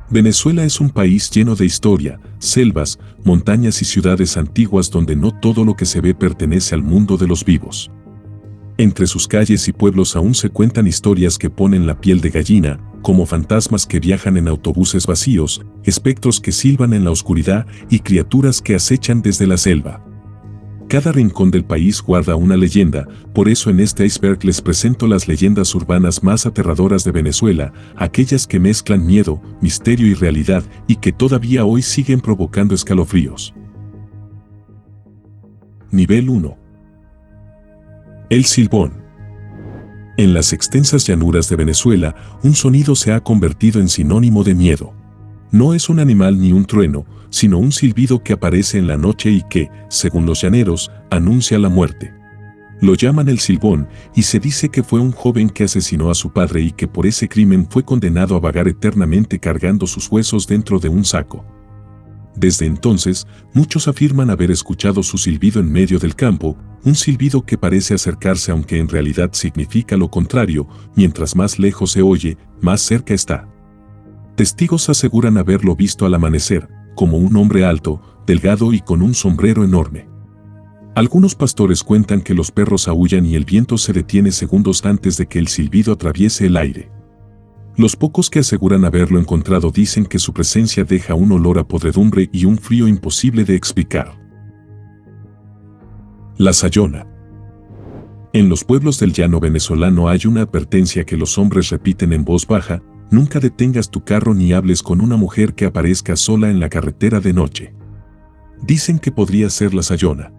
Venezuela es un país lleno de historia, selvas, montañas y ciudades antiguas donde no todo lo que se ve pertenece al mundo de los vivos. Entre sus calles y pueblos aún se cuentan historias que ponen la piel de gallina, como fantasmas que viajan en autobuses vacíos, espectros que silban en la oscuridad y criaturas que acechan desde la selva. Cada rincón del país guarda una leyenda, por eso en este iceberg les presento las leyendas urbanas más aterradoras de Venezuela, aquellas que mezclan miedo, misterio y realidad y que todavía hoy siguen provocando escalofríos. Nivel 1. El silbón. En las extensas llanuras de Venezuela, un sonido se ha convertido en sinónimo de miedo. No es un animal ni un trueno, sino un silbido que aparece en la noche y que, según los llaneros, anuncia la muerte. Lo llaman el silbón y se dice que fue un joven que asesinó a su padre y que por ese crimen fue condenado a vagar eternamente cargando sus huesos dentro de un saco. Desde entonces, muchos afirman haber escuchado su silbido en medio del campo, un silbido que parece acercarse aunque en realidad significa lo contrario, mientras más lejos se oye, más cerca está. Testigos aseguran haberlo visto al amanecer, como un hombre alto, delgado y con un sombrero enorme. Algunos pastores cuentan que los perros aúllan y el viento se detiene segundos antes de que el silbido atraviese el aire. Los pocos que aseguran haberlo encontrado dicen que su presencia deja un olor a podredumbre y un frío imposible de explicar. La Sayona. En los pueblos del llano venezolano hay una advertencia que los hombres repiten en voz baja: nunca detengas tu carro ni hables con una mujer que aparezca sola en la carretera de noche. Dicen que podría ser la Sayona.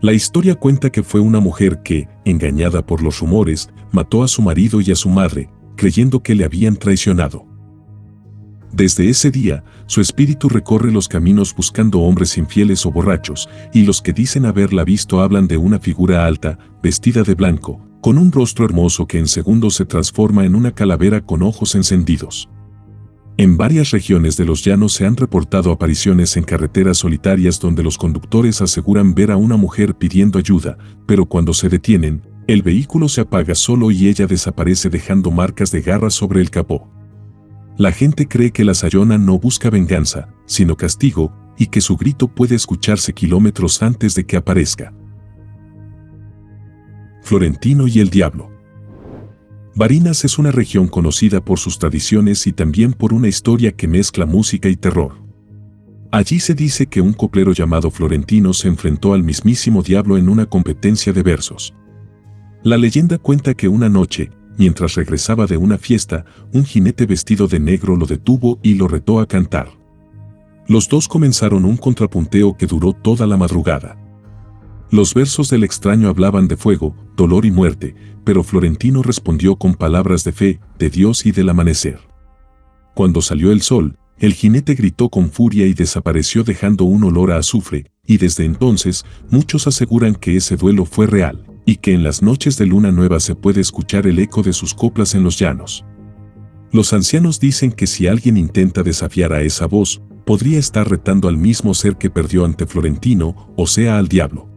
La historia cuenta que fue una mujer que, engañada por los rumores, mató a su marido y a su madre, creyendo que le habían traicionado. Desde ese día, su espíritu recorre los caminos buscando hombres infieles o borrachos, y los que dicen haberla visto hablan de una figura alta, vestida de blanco, con un rostro hermoso que en segundos se transforma en una calavera con ojos encendidos. En varias regiones de los llanos se han reportado apariciones en carreteras solitarias donde los conductores aseguran ver a una mujer pidiendo ayuda, pero cuando se detienen, el vehículo se apaga solo y ella desaparece dejando marcas de garras sobre el capó. La gente cree que la Sayona no busca venganza, sino castigo, y que su grito puede escucharse kilómetros antes de que aparezca. Florentino y el Diablo. Barinas es una región conocida por sus tradiciones y también por una historia que mezcla música y terror. Allí se dice que un coplero llamado Florentino se enfrentó al mismísimo diablo en una competencia de versos. La leyenda cuenta que una noche, mientras regresaba de una fiesta, un jinete vestido de negro lo detuvo y lo retó a cantar. Los dos comenzaron un contrapunteo que duró toda la madrugada. Los versos del extraño hablaban de fuego, dolor y muerte, pero Florentino respondió con palabras de fe, de Dios y del amanecer. Cuando salió el sol, el jinete gritó con furia y desapareció dejando un olor a azufre, y desde entonces, muchos aseguran que ese duelo fue real, y que en las noches de luna nueva se puede escuchar el eco de sus coplas en los llanos. Los ancianos dicen que si alguien intenta desafiar a esa voz, podría estar retando al mismo ser que perdió ante Florentino, o sea al diablo.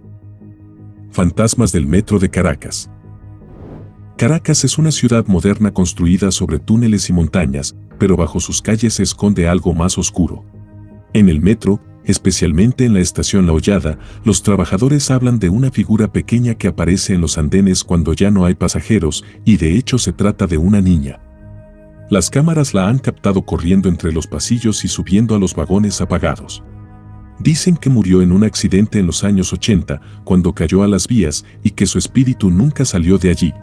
Fantasmas del metro de Caracas. Caracas es una ciudad moderna construida sobre túneles y montañas, pero bajo sus calles se esconde algo más oscuro. En el metro, especialmente en la estación La Hollada, los trabajadores hablan de una figura pequeña que aparece en los andenes cuando ya no hay pasajeros, y de hecho se trata de una niña. Las cámaras la han captado corriendo entre los pasillos y subiendo a los vagones apagados. Dicen que murió en un accidente en los años 80, cuando cayó a las vías, y que su espíritu nunca salió de allí.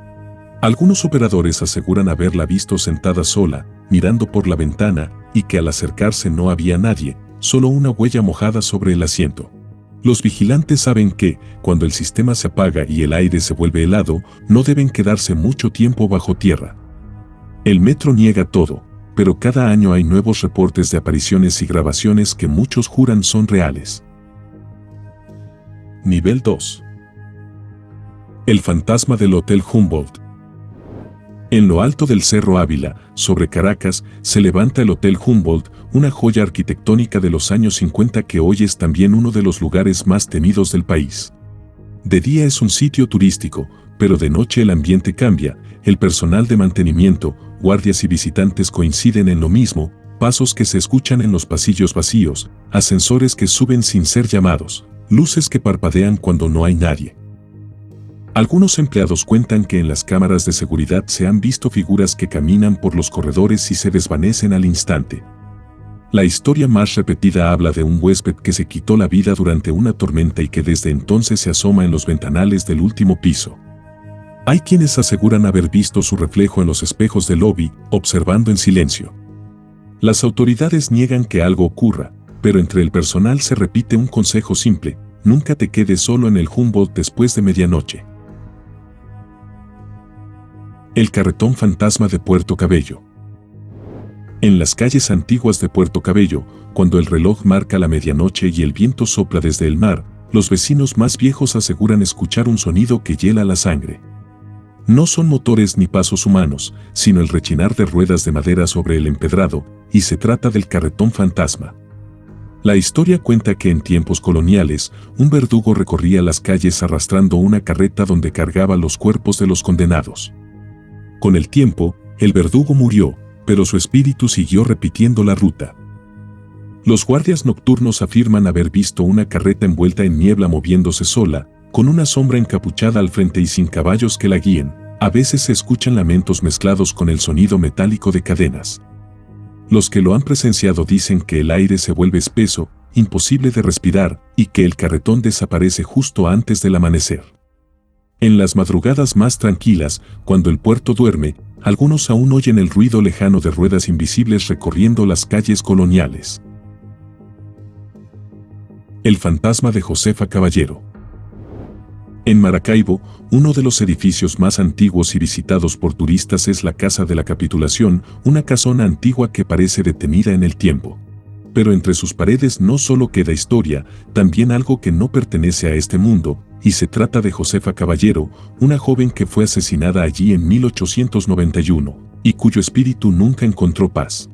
Algunos operadores aseguran haberla visto sentada sola, mirando por la ventana, y que al acercarse no había nadie, solo una huella mojada sobre el asiento. Los vigilantes saben que, cuando el sistema se apaga y el aire se vuelve helado, no deben quedarse mucho tiempo bajo tierra. El metro niega todo, pero cada año hay nuevos reportes de apariciones y grabaciones que muchos juran son reales. Nivel 2. El fantasma del Hotel Humboldt. En lo alto del Cerro Ávila, sobre Caracas, se levanta el Hotel Humboldt, una joya arquitectónica de los años 50 que hoy es también uno de los lugares más temidos del país. De día es un sitio turístico, pero de noche el ambiente cambia, el personal de mantenimiento, guardias y visitantes coinciden en lo mismo, pasos que se escuchan en los pasillos vacíos, ascensores que suben sin ser llamados, luces que parpadean cuando no hay nadie. Algunos empleados cuentan que en las cámaras de seguridad se han visto figuras que caminan por los corredores y se desvanecen al instante. La historia más repetida habla de un huésped que se quitó la vida durante una tormenta y que desde entonces se asoma en los ventanales del último piso. Hay quienes aseguran haber visto su reflejo en los espejos del lobby, observando en silencio. Las autoridades niegan que algo ocurra, pero entre el personal se repite un consejo simple: nunca te quedes solo en el Humboldt después de medianoche. El carretón fantasma de Puerto Cabello. En las calles antiguas de Puerto Cabello, cuando el reloj marca la medianoche y el viento sopla desde el mar, los vecinos más viejos aseguran escuchar un sonido que hiela la sangre. No son motores ni pasos humanos, sino el rechinar de ruedas de madera sobre el empedrado, y se trata del carretón fantasma. La historia cuenta que en tiempos coloniales, un verdugo recorría las calles arrastrando una carreta donde cargaba los cuerpos de los condenados. Con el tiempo, el verdugo murió, pero su espíritu siguió repitiendo la ruta. Los guardias nocturnos afirman haber visto una carreta envuelta en niebla moviéndose sola, con una sombra encapuchada al frente y sin caballos que la guíen. A veces se escuchan lamentos mezclados con el sonido metálico de cadenas. Los que lo han presenciado dicen que el aire se vuelve espeso, imposible de respirar, y que el carretón desaparece justo antes del amanecer. En las madrugadas más tranquilas, cuando el puerto duerme, algunos aún oyen el ruido lejano de ruedas invisibles recorriendo las calles coloniales. El fantasma de Josefa Caballero. En Maracaibo, uno de los edificios más antiguos y visitados por turistas es la Casa de la Capitulación, una casona antigua que parece detenida en el tiempo. Pero entre sus paredes no solo queda historia, también algo que no pertenece a este mundo, y se trata de Josefa Caballero, una joven que fue asesinada allí en 1891, y cuyo espíritu nunca encontró paz.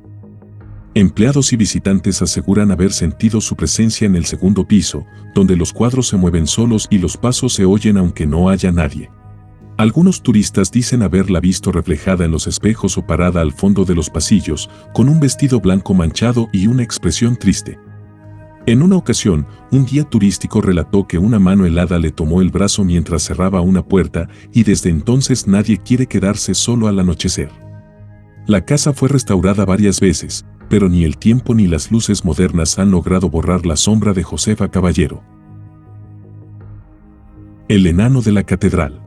Empleados y visitantes aseguran haber sentido su presencia en el segundo piso, donde los cuadros se mueven solos y los pasos se oyen aunque no haya nadie. Algunos turistas dicen haberla visto reflejada en los espejos o parada al fondo de los pasillos, con un vestido blanco manchado y una expresión triste. En una ocasión, un guía turístico relató que una mano helada le tomó el brazo mientras cerraba una puerta, y desde entonces nadie quiere quedarse solo al anochecer. La casa fue restaurada varias veces, pero ni el tiempo ni las luces modernas han logrado borrar la sombra de Josefa Caballero. El enano de la catedral.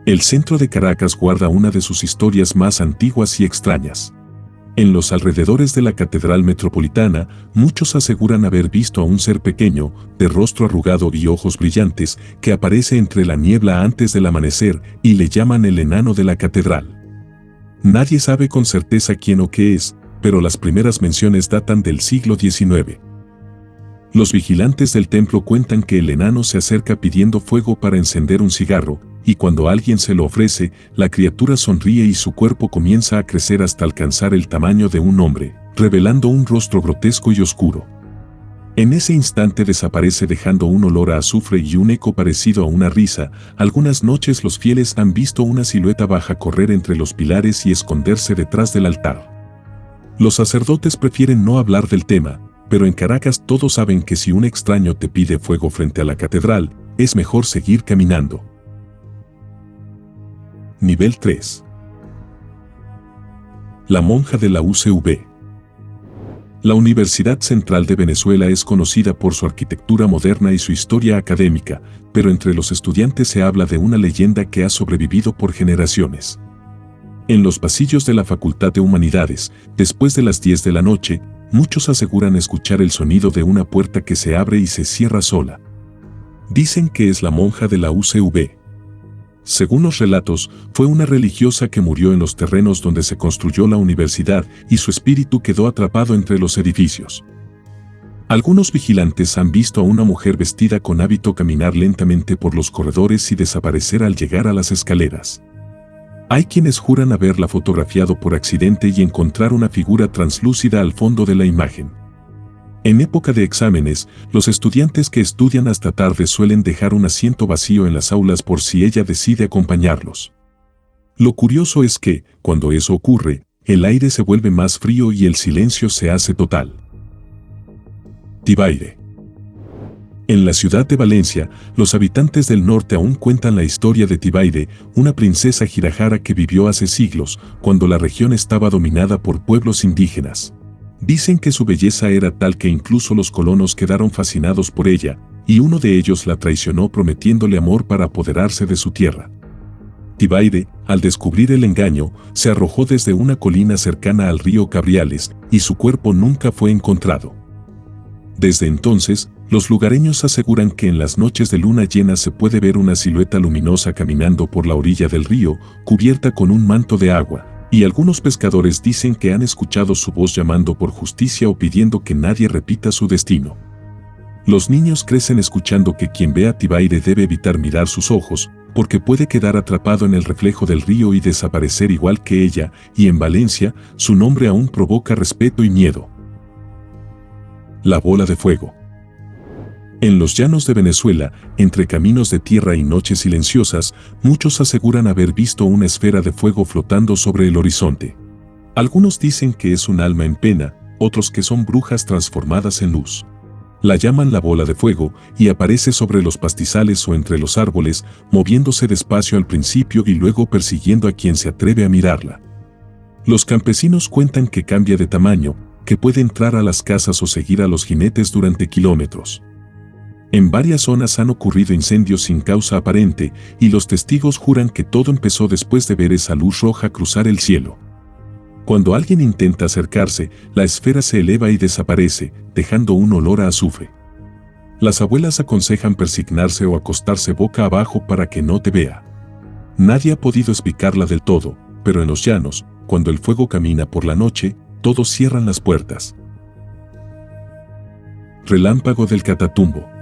El centro de Caracas guarda una de sus historias más antiguas y extrañas. En los alrededores de la Catedral Metropolitana, muchos aseguran haber visto a un ser pequeño, de rostro arrugado y ojos brillantes, que aparece entre la niebla antes del amanecer y le llaman el enano de la catedral. Nadie sabe con certeza quién o qué es, pero las primeras menciones datan del siglo XIX. Los vigilantes del templo cuentan que el enano se acerca pidiendo fuego para encender un cigarro, y cuando alguien se lo ofrece, la criatura sonríe y su cuerpo comienza a crecer hasta alcanzar el tamaño de un hombre, revelando un rostro grotesco y oscuro. En ese instante desaparece dejando un olor a azufre y un eco parecido a una risa. Algunas noches los fieles han visto una silueta baja correr entre los pilares y esconderse detrás del altar. Los sacerdotes prefieren no hablar del tema, pero en Caracas todos saben que si un extraño te pide fuego frente a la catedral, es mejor seguir caminando. Nivel 3. La monja de la UCV. La Universidad Central de Venezuela es conocida por su arquitectura moderna y su historia académica, pero entre los estudiantes se habla de una leyenda que ha sobrevivido por generaciones. En los pasillos de la Facultad de Humanidades, después de las 10 de la noche, muchos aseguran escuchar el sonido de una puerta que se abre y se cierra sola. Dicen que es la monja de la UCV. Según los relatos, fue una religiosa que murió en los terrenos donde se construyó la universidad y su espíritu quedó atrapado entre los edificios. Algunos vigilantes han visto a una mujer vestida con hábito caminar lentamente por los corredores y desaparecer al llegar a las escaleras. Hay quienes juran haberla fotografiado por accidente y encontrar una figura translúcida al fondo de la imagen. En época de exámenes, los estudiantes que estudian hasta tarde suelen dejar un asiento vacío en las aulas por si ella decide acompañarlos. Lo curioso es que, cuando eso ocurre, el aire se vuelve más frío y el silencio se hace total. Tibaire. En la ciudad de Valencia, los habitantes del norte aún cuentan la historia de Tibaire, una princesa jirajara que vivió hace siglos, cuando la región estaba dominada por pueblos indígenas. Dicen que su belleza era tal que incluso los colonos quedaron fascinados por ella, y uno de ellos la traicionó prometiéndole amor para apoderarse de su tierra. Tibaire, al descubrir el engaño, se arrojó desde una colina cercana al río Cabriales, y su cuerpo nunca fue encontrado. Desde entonces, los lugareños aseguran que en las noches de luna llena se puede ver una silueta luminosa caminando por la orilla del río, cubierta con un manto de agua, y algunos pescadores dicen que han escuchado su voz llamando por justicia o pidiendo que nadie repita su destino. Los niños crecen escuchando que quien ve a Tibaire debe evitar mirar sus ojos, porque puede quedar atrapado en el reflejo del río y desaparecer igual que ella, y en Valencia, su nombre aún provoca respeto y miedo. La bola de fuego. En los llanos de Venezuela, entre caminos de tierra y noches silenciosas, muchos aseguran haber visto una esfera de fuego flotando sobre el horizonte. Algunos dicen que es un alma en pena, otros que son brujas transformadas en luz. La llaman la bola de fuego y aparece sobre los pastizales o entre los árboles, moviéndose despacio al principio y luego persiguiendo a quien se atreve a mirarla. Los campesinos cuentan que cambia de tamaño, que puede entrar a las casas o seguir a los jinetes durante kilómetros. En varias zonas han ocurrido incendios sin causa aparente y los testigos juran que todo empezó después de ver esa luz roja cruzar el cielo. Cuando alguien intenta acercarse, la esfera se eleva y desaparece, dejando un olor a azufre. Las abuelas aconsejan persignarse o acostarse boca abajo para que no te vea. Nadie ha podido explicarla del todo, pero en los llanos, cuando el fuego camina por la noche, todos cierran las puertas. Relámpago del Catatumbo.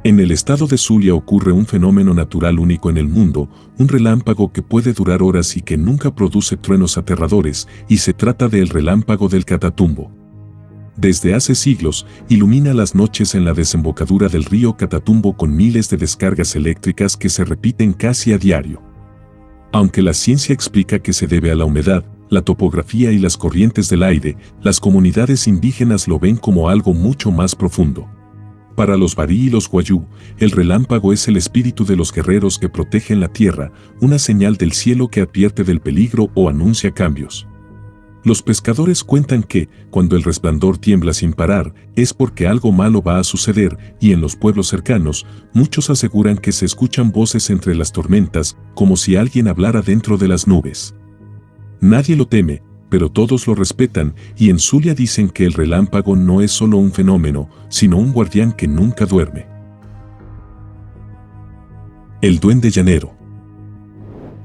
En el estado de Zulia ocurre un fenómeno natural único en el mundo, un relámpago que puede durar horas y que nunca produce truenos aterradores, y se trata del relámpago del Catatumbo. Desde hace siglos, ilumina las noches en la desembocadura del río Catatumbo con miles de descargas eléctricas que se repiten casi a diario. Aunque la ciencia explica que se debe a la humedad, la topografía y las corrientes del aire, las comunidades indígenas lo ven como algo mucho más profundo. Para los barí y los guayú, el relámpago es el espíritu de los guerreros que protegen la tierra, una señal del cielo que advierte del peligro o anuncia cambios. Los pescadores cuentan que, cuando el resplandor tiembla sin parar, es porque algo malo va a suceder, y en los pueblos cercanos, muchos aseguran que se escuchan voces entre las tormentas, como si alguien hablara dentro de las nubes. Nadie lo teme, pero todos lo respetan, y en Zulia dicen que el relámpago no es solo un fenómeno, sino un guardián que nunca duerme. El duende llanero.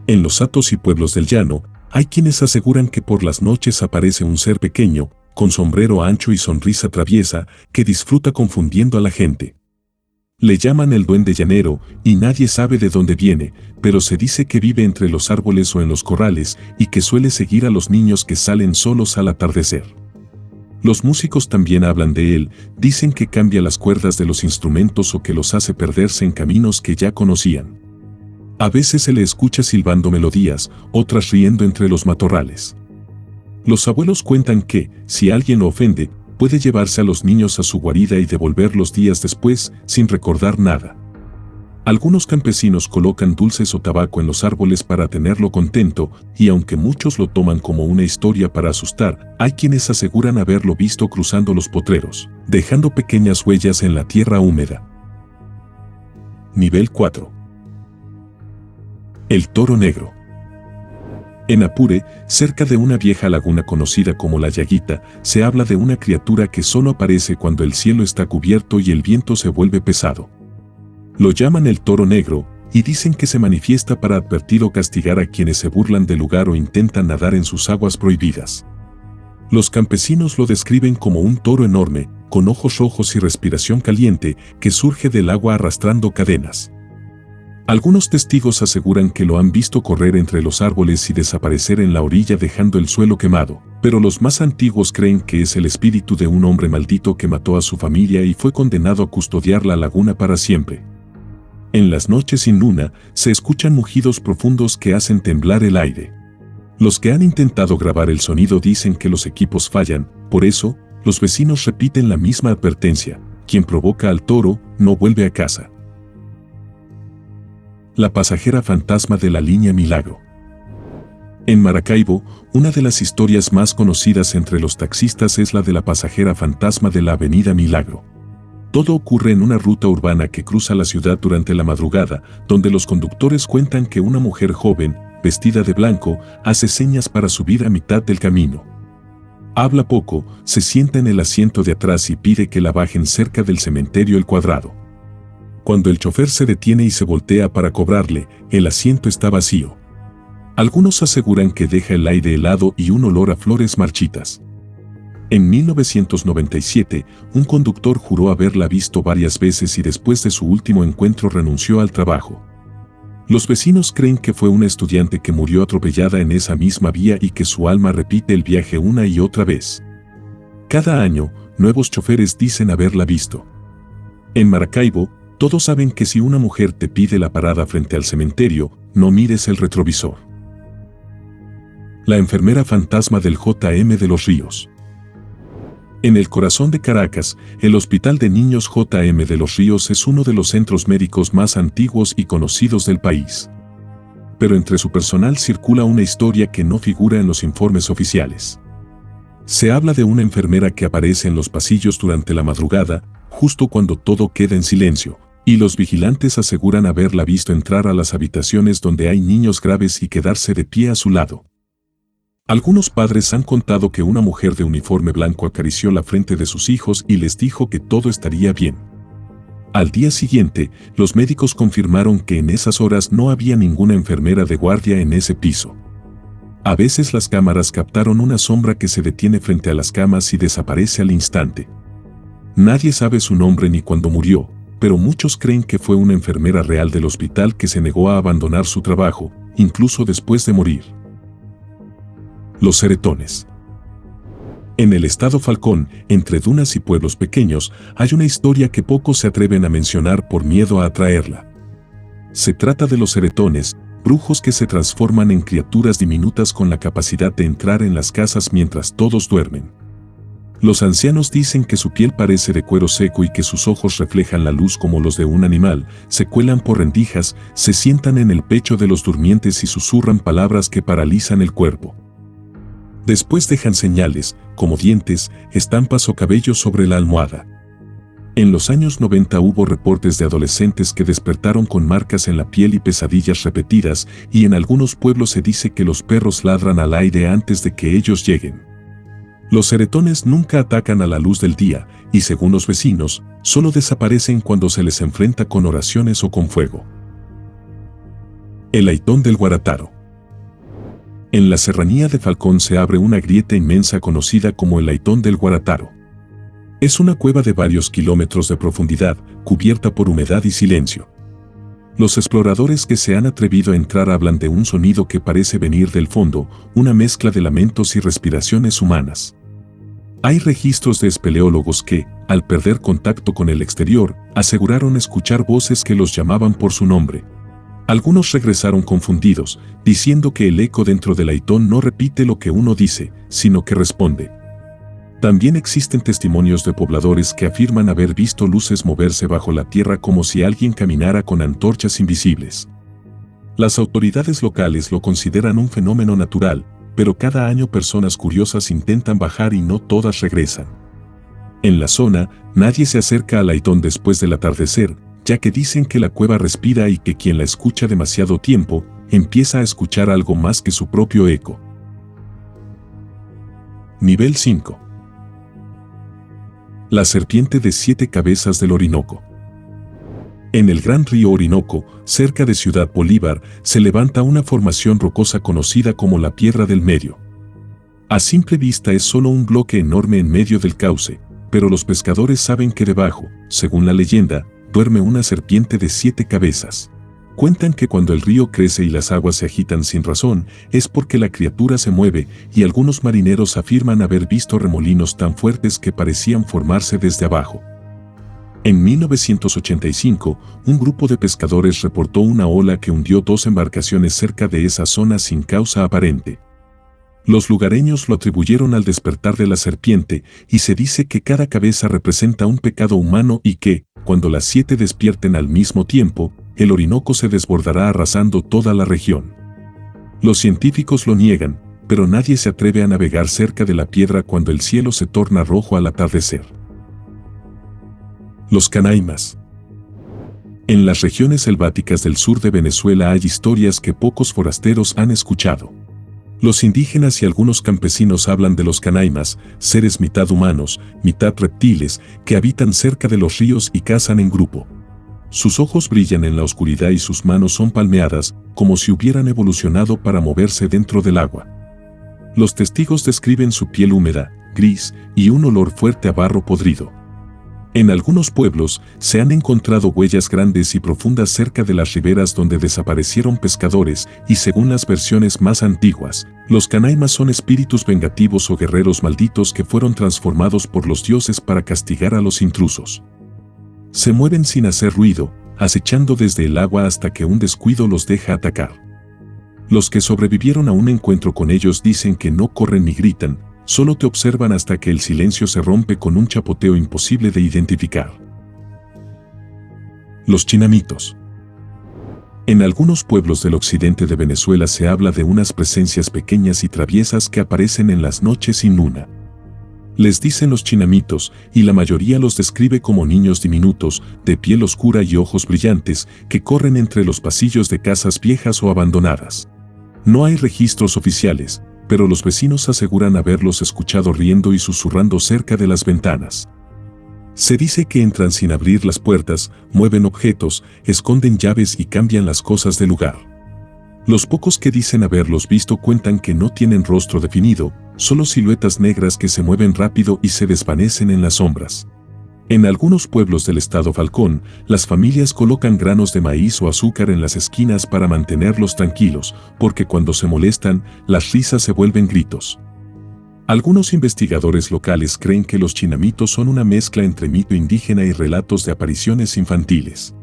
En los hatos y pueblos del llano, hay quienes aseguran que por las noches aparece un ser pequeño, con sombrero ancho y sonrisa traviesa, que disfruta confundiendo a la gente. Le llaman el duende llanero, y nadie sabe de dónde viene, pero se dice que vive entre los árboles o en los corrales, y que suele seguir a los niños que salen solos al atardecer. Los músicos también hablan de él, dicen que cambia las cuerdas de los instrumentos o que los hace perderse en caminos que ya conocían. A veces se le escucha silbando melodías, otras riendo entre los matorrales. Los abuelos cuentan que, si alguien lo ofende, puede llevarse a los niños a su guarida y devolverlos días después, sin recordar nada. Algunos campesinos colocan dulces o tabaco en los árboles para tenerlo contento, y aunque muchos lo toman como una historia para asustar, hay quienes aseguran haberlo visto cruzando los potreros, dejando pequeñas huellas en la tierra húmeda. Nivel 4. El toro negro. En Apure, cerca de una vieja laguna conocida como La Llaguita, se habla de una criatura que solo aparece cuando el cielo está cubierto y el viento se vuelve pesado. Lo llaman el toro negro, y dicen que se manifiesta para advertir o castigar a quienes se burlan del lugar o intentan nadar en sus aguas prohibidas. Los campesinos lo describen como un toro enorme, con ojos rojos y respiración caliente, que surge del agua arrastrando cadenas. Algunos testigos aseguran que lo han visto correr entre los árboles y desaparecer en la orilla dejando el suelo quemado, pero los más antiguos creen que es el espíritu de un hombre maldito que mató a su familia y fue condenado a custodiar la laguna para siempre. En las noches sin luna, se escuchan mugidos profundos que hacen temblar el aire. Los que han intentado grabar el sonido dicen que los equipos fallan, por eso, los vecinos repiten la misma advertencia: quien provoca al toro, no vuelve a casa. La pasajera fantasma de la línea Milagro. En Maracaibo, una de las historias más conocidas entre los taxistas es la de la pasajera fantasma de la avenida Milagro. Todo ocurre en una ruta urbana que cruza la ciudad durante la madrugada, donde los conductores cuentan que una mujer joven, vestida de blanco, hace señas para subir a mitad del camino. Habla poco, se sienta en el asiento de atrás y pide que la bajen cerca del cementerio El Cuadrado. Cuando el chofer se detiene y se voltea para cobrarle, el asiento está vacío. Algunos aseguran que deja el aire helado y un olor a flores marchitas. En 1997, un conductor juró haberla visto varias veces y después de su último encuentro renunció al trabajo. Los vecinos creen que fue una estudiante que murió atropellada en esa misma vía y que su alma repite el viaje una y otra vez. Cada año, nuevos choferes dicen haberla visto. En Maracaibo, todos saben que si una mujer te pide la parada frente al cementerio, no mires el retrovisor. La enfermera fantasma del JM de los Ríos. En el corazón de Caracas, el Hospital de Niños JM de los Ríos es uno de los centros médicos más antiguos y conocidos del país. Pero entre su personal circula una historia que no figura en los informes oficiales. Se habla de una enfermera que aparece en los pasillos durante la madrugada, justo cuando todo queda en silencio, y los vigilantes aseguran haberla visto entrar a las habitaciones donde hay niños graves y quedarse de pie a su lado. Algunos padres han contado que una mujer de uniforme blanco acarició la frente de sus hijos y les dijo que todo estaría bien. Al día siguiente, los médicos confirmaron que en esas horas no había ninguna enfermera de guardia en ese piso. A veces las cámaras captaron una sombra que se detiene frente a las camas y desaparece al instante. Nadie sabe su nombre ni cuándo murió, pero muchos creen que fue una enfermera real del hospital que se negó a abandonar su trabajo, incluso después de morir. Los ceretones. En el estado Falcón, entre dunas y pueblos pequeños, hay una historia que pocos se atreven a mencionar por miedo a atraerla. Se trata de los ceretones, brujos que se transforman en criaturas diminutas con la capacidad de entrar en las casas mientras todos duermen. Los ancianos dicen que su piel parece de cuero seco y que sus ojos reflejan la luz como los de un animal, se cuelan por rendijas, se sientan en el pecho de los durmientes y susurran palabras que paralizan el cuerpo. Después dejan señales, como dientes, estampas o cabellos sobre la almohada. En los años 90 hubo reportes de adolescentes que despertaron con marcas en la piel y pesadillas repetidas, y en algunos pueblos se dice que los perros ladran al aire antes de que ellos lleguen. Los ceretones nunca atacan a la luz del día, y según los vecinos, solo desaparecen cuando se les enfrenta con oraciones o con fuego. El Aitón del Guarataro. En la serranía de Falcón se abre una grieta inmensa conocida como el Aitón del Guarataro. Es una cueva de varios kilómetros de profundidad, cubierta por humedad y silencio. Los exploradores que se han atrevido a entrar hablan de un sonido que parece venir del fondo, una mezcla de lamentos y respiraciones humanas. Hay registros de espeleólogos que, al perder contacto con el exterior, aseguraron escuchar voces que los llamaban por su nombre. Algunos regresaron confundidos, diciendo que el eco dentro del Aitón no repite lo que uno dice, sino que responde. También existen testimonios de pobladores que afirman haber visto luces moverse bajo la tierra como si alguien caminara con antorchas invisibles. Las autoridades locales lo consideran un fenómeno natural, pero cada año personas curiosas intentan bajar y no todas regresan. En la zona, nadie se acerca al Aitón después del atardecer, ya que dicen que la cueva respira y que quien la escucha demasiado tiempo, empieza a escuchar algo más que su propio eco. Nivel 5. La serpiente de 7 cabezas del Orinoco. En el gran río Orinoco, cerca de Ciudad Bolívar, se levanta una formación rocosa conocida como la Piedra del Medio. A simple vista es solo un bloque enorme en medio del cauce, pero los pescadores saben que debajo, según la leyenda, duerme una serpiente de 7 cabezas. Cuentan que cuando el río crece y las aguas se agitan sin razón, es porque la criatura se mueve, y algunos marineros afirman haber visto remolinos tan fuertes que parecían formarse desde abajo. En 1985, un grupo de pescadores reportó una ola que hundió 2 embarcaciones cerca de esa zona sin causa aparente. Los lugareños lo atribuyeron al despertar de la serpiente, y se dice que cada cabeza representa un pecado humano y que, cuando las 7 despierten al mismo tiempo, el Orinoco se desbordará arrasando toda la región. Los científicos lo niegan, pero nadie se atreve a navegar cerca de la piedra cuando el cielo se torna rojo al atardecer. Los Canaimas. En las regiones selváticas del sur de Venezuela hay historias que pocos forasteros han escuchado. Los indígenas y algunos campesinos hablan de los Canaimas, seres mitad humanos, mitad reptiles, que habitan cerca de los ríos y cazan en grupo. Sus ojos brillan en la oscuridad y sus manos son palmeadas, como si hubieran evolucionado para moverse dentro del agua. Los testigos describen su piel húmeda, gris, y un olor fuerte a barro podrido. En algunos pueblos se han encontrado huellas grandes y profundas cerca de las riberas donde desaparecieron pescadores y según las versiones más antiguas, los Canaimas son espíritus vengativos o guerreros malditos que fueron transformados por los dioses para castigar a los intrusos. Se mueven sin hacer ruido, acechando desde el agua hasta que un descuido los deja atacar. Los que sobrevivieron a un encuentro con ellos dicen que no corren ni gritan, solo te observan hasta que el silencio se rompe con un chapoteo imposible de identificar. Los Chinamitos. En algunos pueblos del occidente de Venezuela se habla de unas presencias pequeñas y traviesas que aparecen en las noches sin luna. Les dicen los Chinamitos, y la mayoría los describe como niños diminutos, de piel oscura y ojos brillantes, que corren entre los pasillos de casas viejas o abandonadas. No hay registros oficiales, pero los vecinos aseguran haberlos escuchado riendo y susurrando cerca de las ventanas. Se dice que entran sin abrir las puertas, mueven objetos, esconden llaves y cambian las cosas de lugar. Los pocos que dicen haberlos visto cuentan que no tienen rostro definido, solo siluetas negras que se mueven rápido y se desvanecen en las sombras. En algunos pueblos del estado Falcón, las familias colocan granos de maíz o azúcar en las esquinas para mantenerlos tranquilos, porque cuando se molestan, las risas se vuelven gritos. Algunos investigadores locales creen que los Chinamitos son una mezcla entre mito indígena y relatos de apariciones infantiles.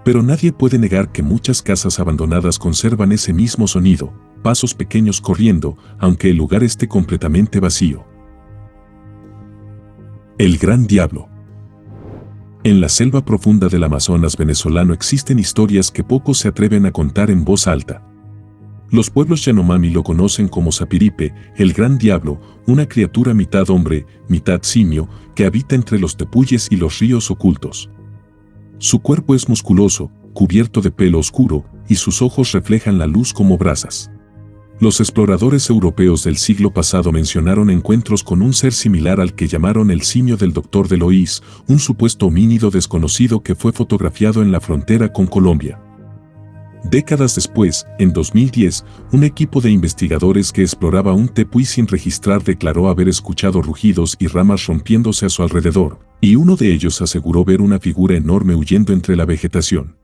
Pero nadie puede negar que muchas casas abandonadas conservan ese mismo sonido, pasos pequeños corriendo, aunque el lugar esté completamente vacío. El Gran Diablo. En la selva profunda del Amazonas venezolano existen historias que pocos se atreven a contar en voz alta. Los pueblos Yanomami lo conocen como Sapiripe, el Gran Diablo, una criatura mitad hombre, mitad simio, que habita entre los tepuyes y los ríos ocultos. Su cuerpo es musculoso, cubierto de pelo oscuro, y sus ojos reflejan la luz como brasas. Los exploradores europeos del siglo pasado mencionaron encuentros con un ser similar al que llamaron el simio del Doctor de Loís, un supuesto homínido desconocido que fue fotografiado en la frontera con Colombia. Décadas después, en 2010, un equipo de investigadores que exploraba un tepuy sin registrar declaró haber escuchado rugidos y ramas rompiéndose a su alrededor, y uno de ellos aseguró ver una figura enorme huyendo entre la vegetación.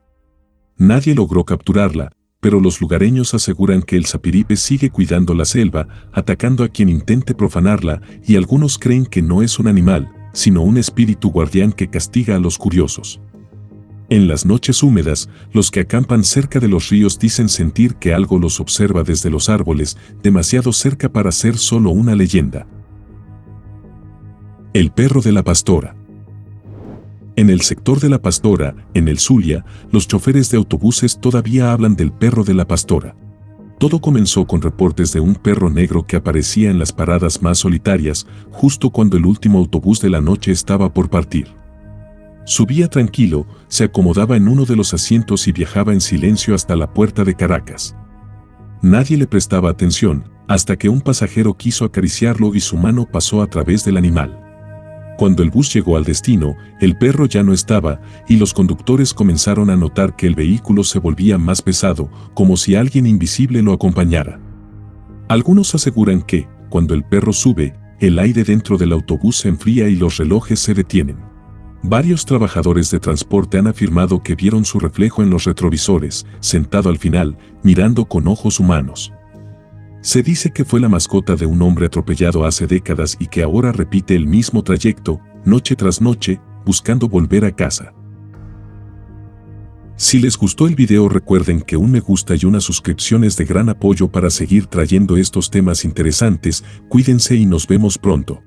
Nadie logró capturarla, pero los lugareños aseguran que el Sapiripe sigue cuidando la selva, atacando a quien intente profanarla, y algunos creen que no es un animal, sino un espíritu guardián que castiga a los curiosos. En las noches húmedas, los que acampan cerca de los ríos dicen sentir que algo los observa desde los árboles, demasiado cerca para ser solo una leyenda. El perro de la pastora. En el sector de la Pastora, en el Zulia, los choferes de autobuses todavía hablan del perro de la pastora. Todo comenzó con reportes de un perro negro que aparecía en las paradas más solitarias, justo cuando el último autobús de la noche estaba por partir. Subía tranquilo, se acomodaba en uno de los asientos y viajaba en silencio hasta la puerta de Caracas. Nadie le prestaba atención, hasta que un pasajero quiso acariciarlo y su mano pasó a través del animal. Cuando el bus llegó al destino, el perro ya no estaba, y los conductores comenzaron a notar que el vehículo se volvía más pesado, como si alguien invisible lo acompañara. Algunos aseguran que, cuando el perro sube, el aire dentro del autobús se enfría y los relojes se detienen. Varios trabajadores de transporte han afirmado que vieron su reflejo en los retrovisores, sentado al final, mirando con ojos humanos. Se dice que fue la mascota de un hombre atropellado hace décadas y que ahora repite el mismo trayecto, noche tras noche, buscando volver a casa. Si les gustó el video, recuerden que un me gusta y una suscripción es de gran apoyo para seguir trayendo estos temas interesantes. Cuídense y nos vemos pronto.